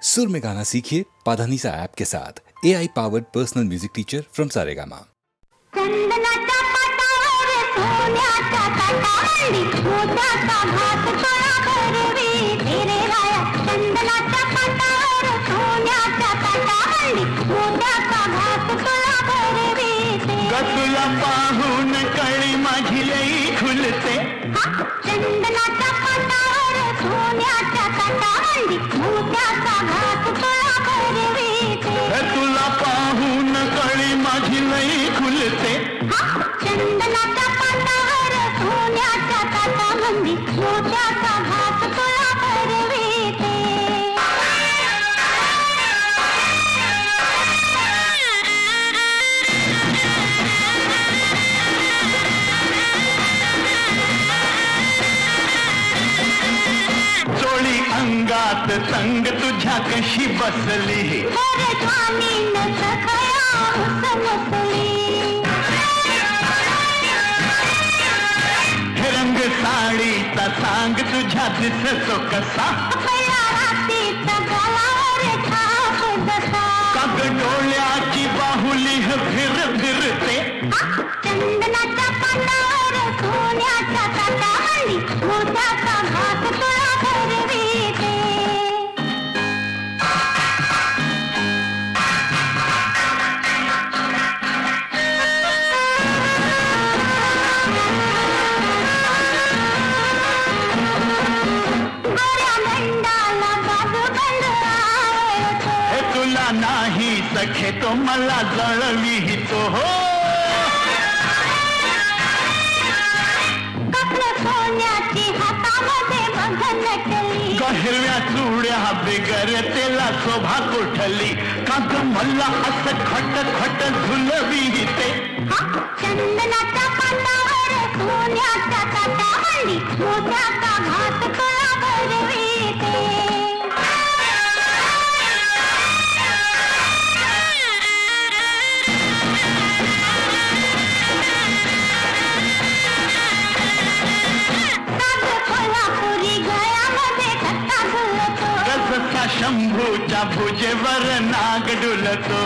सुर में गाना सीखिए पाधानीसा ऐप के साथ। AI powered personal music teacher from Saregama. तुला पाहून कळी माझी लई खुलते, चंदनाच्या पाटावर सोन्याच्या ताटावरती मोत्याचा घास तुला भरविते. तुला पाहून कळी माझी लई खुलते, चंदनाच्या पाटावर सोन्याच्या ताटावरती मोत्याचा घास तुला भरविते. अंगात संग तुझ्या कशी बसली, रंग साडीचा सांग तुझ्या दिसतो कसा, काग डोळ्याची बाहुली फिर फिरते, चंदनाच्या पाटावर सोन्याच्या ताटावरती मोत्याचा घास तुला भरविते. तुला नाही सखे तो मला जळवितो, हो सोन्याची हातामध्ये बघनटली, हिरव्या चुड्या बिगर तेला शोभा कोठली, काग मला असं खट खट झुलविते, चंदनाच्या पाटावर सोन्याच्या ताटावरती मोत्याचा घास तुला भरविते. शंभूच्या भुजेवर नाग डुलतो,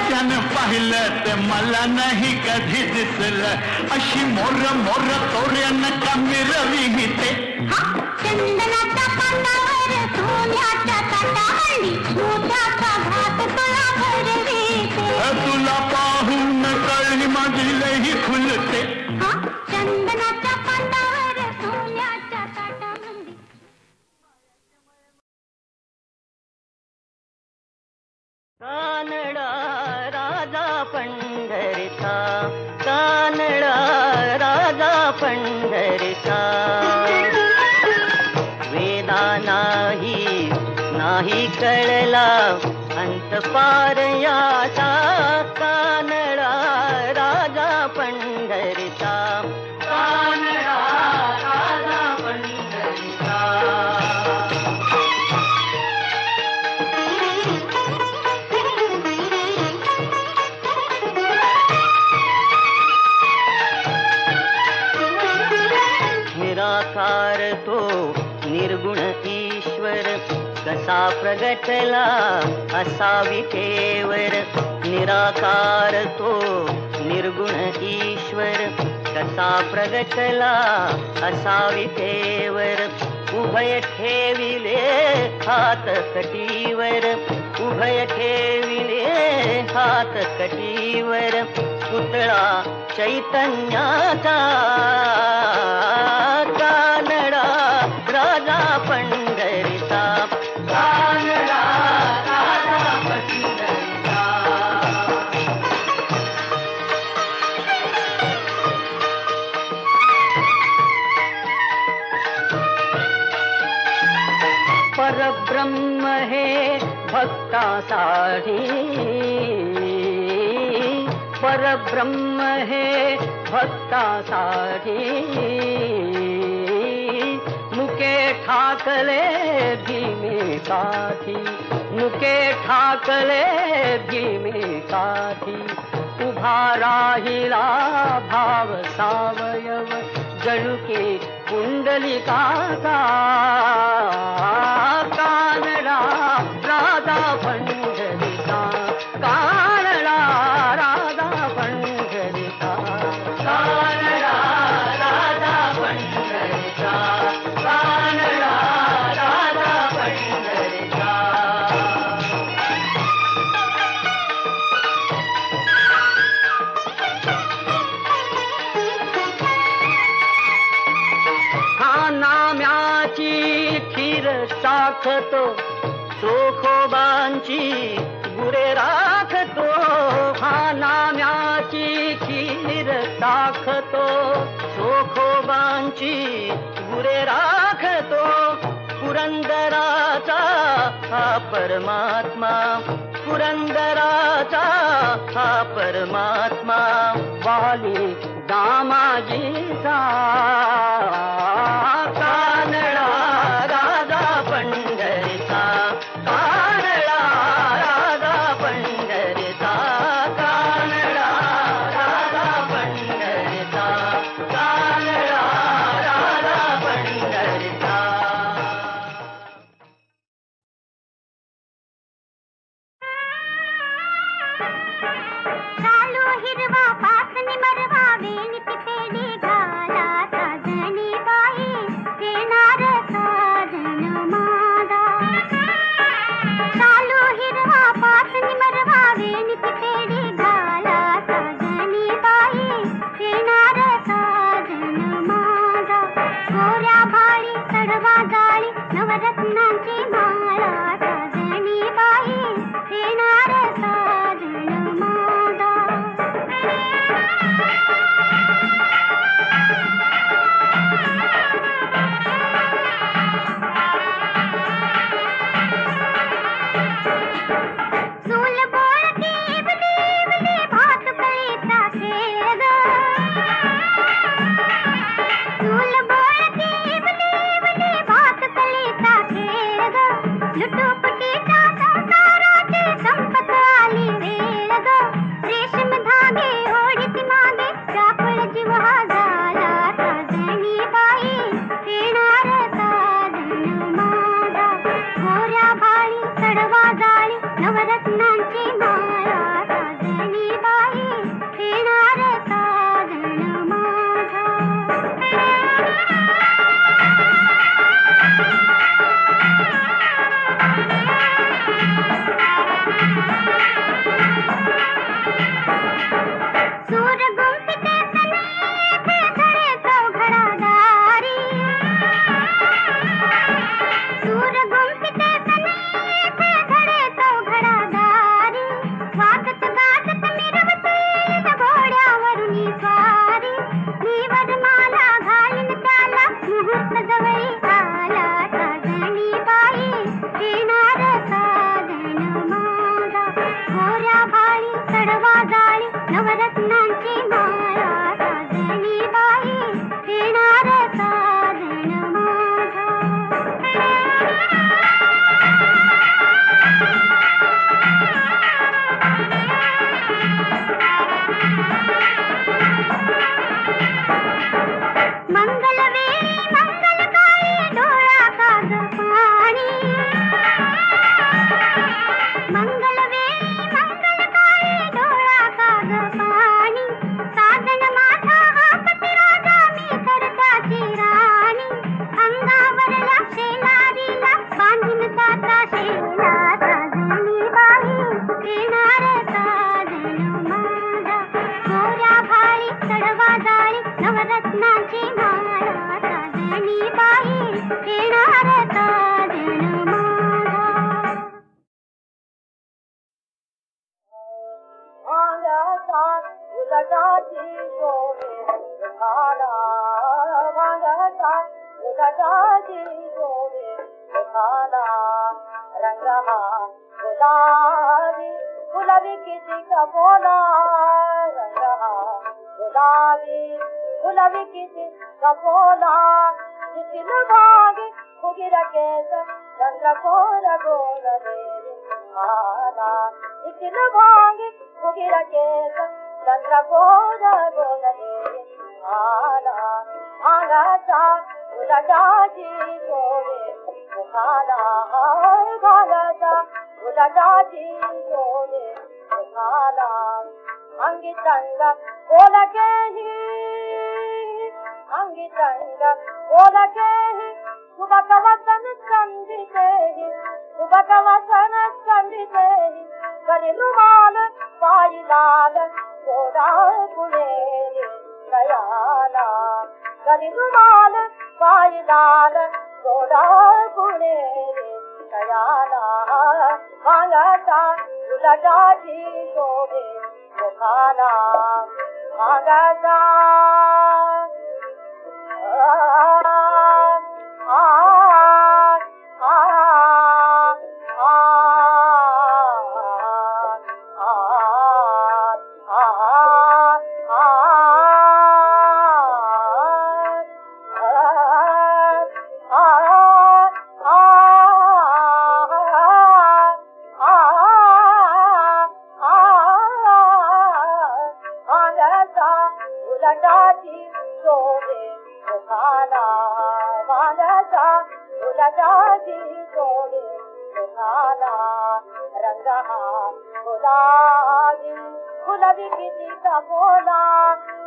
त्यानं पाहिलं ते मला नाही कधी दिसलं, अशी मोर मोर तोऱ्यानं का मिरविते, चंदनाच्या पाटावर सोन्याच्या ताटावरती मोत्याचा घास तुला भरविते. तुला पाहून कळी माझी लई खुलते, चंदनाच्या पाटावर सोन्याच्या ताटावरती. कानडा राजा पंढरीचा, कानडा राजा पंढरीचा, वेदा नाही नाही कळला अंत पार याचा, कानडा राजा पंढरीचा, कानडा राजा पंढरीचा. निराकार तो निर्गुण ईश्वर कसा प्रगटला असा विटेवर, निराकार तो निर्गुण ईश्वर कसा प्रगटला असा विटेवर, उभय ठेविले हात कटीवर, उभय ठेविले हात कटीवर, पुतळा चैतन्याचा, कानडा राजा पंढरीचा, कानडा राजा पंढरीचा. परब्रह्म हे भक्तासाठी, परब्रह्म हे भक्तासाठी, मुके ठाकले भीमे काठी, मुके ठाकले भीमेसाठी उभा राहिला भाव सावयव जणू की कुंडलिका कानडा राधा पंढरीचा कानडा राधा पंढरीचा कानडा राधा पंढरीचा कानडा राधा पंढरीचा राखतो चोखोबांची गुरे राखतो हा नाम्याची खीर टाकतो चोखोबांची गुरे राखतो पुरंदराचा हा परमात्मा पुरंदराचा हा परमात्मा वाली दामाजीचा कानडा राधा पंढरीचा कानडा राधा पंढरीचा कानडा राधा पंढरीचा कानडा राधा पंढरीचा चालू हिरवा पासनी मरवा वेणीची पेढी घाला साजणी बाई येणार साजन माझा चालू हिरवा पासनी मरवा वेणीची पेढी घाला साजणी बाई येणार साजन माझा गोऱ्या भाळी चढवा जाळी नवरत्नांची माळा साजणी बाई येणार साजन माझा चूल बोळती इवली इवली भातुकलीचा खेळ ग चूल बोळती इवली इवली भातुकलीचा खेळ ग लुटुपुटीच्या संसाराची संपत आली वेळ ग रेशम धागे ओढीत मागे चापळ जीव हा झाला साजणी बाई येणार साजन माझा गोऱ्या भाळी चढवा जाळी नवरत्नांची माळा साजणी बाई येणार साजन माझा सूर गुंफते सनेचे धडे चौघडादारी सूर गुंफते सनेचे धडे चौघडादारी वाजत गाजत मिरवते घोड्यावरुनी स्वारी नीवर माला घालीन त्याला मुहूर्त जवळी आला साजणी बाई येणार साजन माझा गोऱ्या भाळी चढवा जाळी नवरत्नांची माळा साजणी बाई येणार साजन माझा मंगलवेळी मंगलकाळी डोळा काग पाणी मंगलवेळी मंगलकाळी डोळा काग पाणी साजन माझा हा पतिराजा मी करताची राणी अंगावरला शेलारीला बांधीन जाता शेला साजणी बाई येणार साजन माझा गोऱ्या भाळी चढवा जाळी नवरत्नांची माळा साजणी बाई येणार साजन माझा वांग्याचा उलटाची डोळे खाला वांग्याचा उलटाची डोळे खाला रंग हा गुलाबी गुलाबी किती का बोला रंग हा गुलाबी गुलाबी किती का बोला जितील भागी फुगिरा केस चंद्र कोर गोर रे भाला इथल भांगी फुगिरा केस चंद्र गोद गोदले भाला भांगाचा उलाटाची जोडे भाला भांगाचा उलाटाची जोडे भाला अंगी तंगा ओलकेही अंगी तंगा ओलकेही सुबक वसन संधितेही सुबक वसन संधितेही करी रुमाल पायी लाल सोडा कुणेरी दयाला करी रुमाल पायी लाल सोडा कुणेरी दयाला भांगाचा उलटाची शोभे मुखाला भांगाचा गुलाबी कितीचा बोला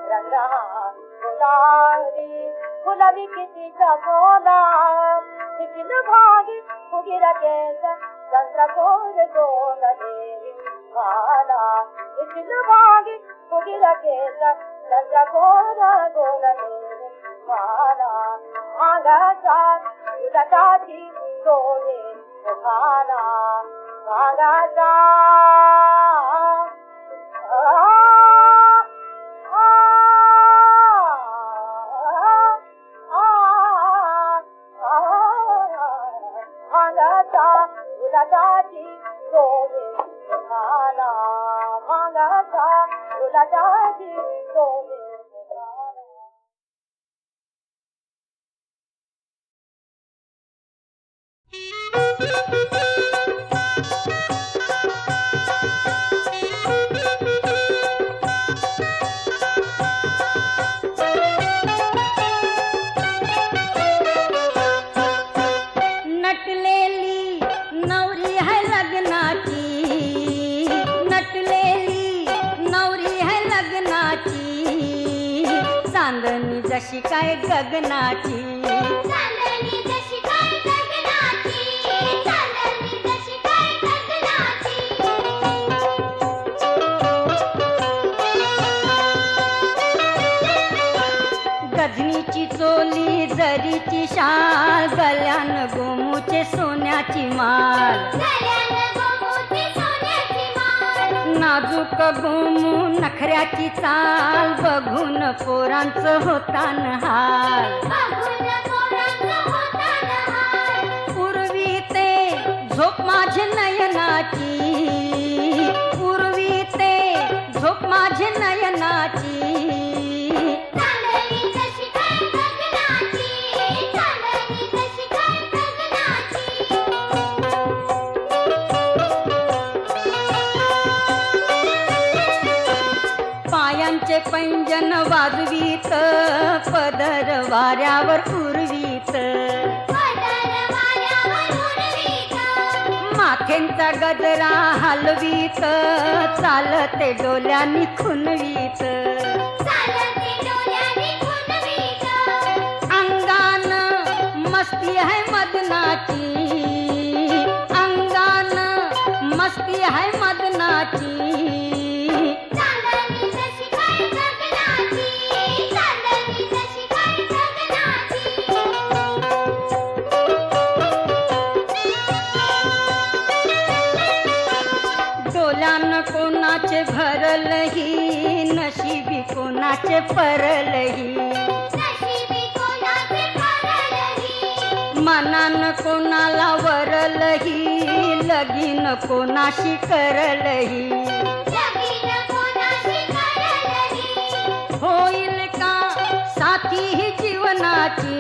रंगा गुलाबी कितीचा बोला तिकील भागी फुगिरा केस चंद्र गोद गोदले भाला तिकील भागी फुगिरा केस चंद्र गोद गोदले भाला भांगाचा उलटाची जोडे भाला भांगाचा उलटाची जोडे भाला भांगाचा उलटाची जोडे जशी काय गगनाची चांदणी जशी काय गगनाची चांदणी जशी काय गगनाची गजनीची चोली जरीची शाल गल्यान गोमूचे सोन्याची माळ गल्यान गोमूची सोन्याची माळ नाजूक गोमू नखऱ्याची चाल बघून पोरांचं होतान हाल बघून पोरांचं होतान हाल पूर्वी ते झोप माझे नयनाची पूर्वी ते झोप माझे नयनाची चांदणी जशी काय गगनाची चांदणी जशी काय गगनाची पायांचे पैंजन वाजवीत पदर वाऱ्यावर उर्वीत पदर वाऱ्यावर उडवीत माथेंचा गजरा हलवीत चालते डोल्यानी खुनवीत चालते डोल्यानी खुणवीत अंगान मस्ती है मदनाची अंगान मस्ती है मदनाची चांदणी जशी काय गगनाची चांदणी जशी काय गगनाची डोल्यान कोणाचे भरलही नशिबी कोणाचे परलही नशिबी कोणाचे भरलही मनान कोणाला वरलही लगीन कोणाशी करलही लगीन कोणाशी करलही होईल का साथी ही जीवनाची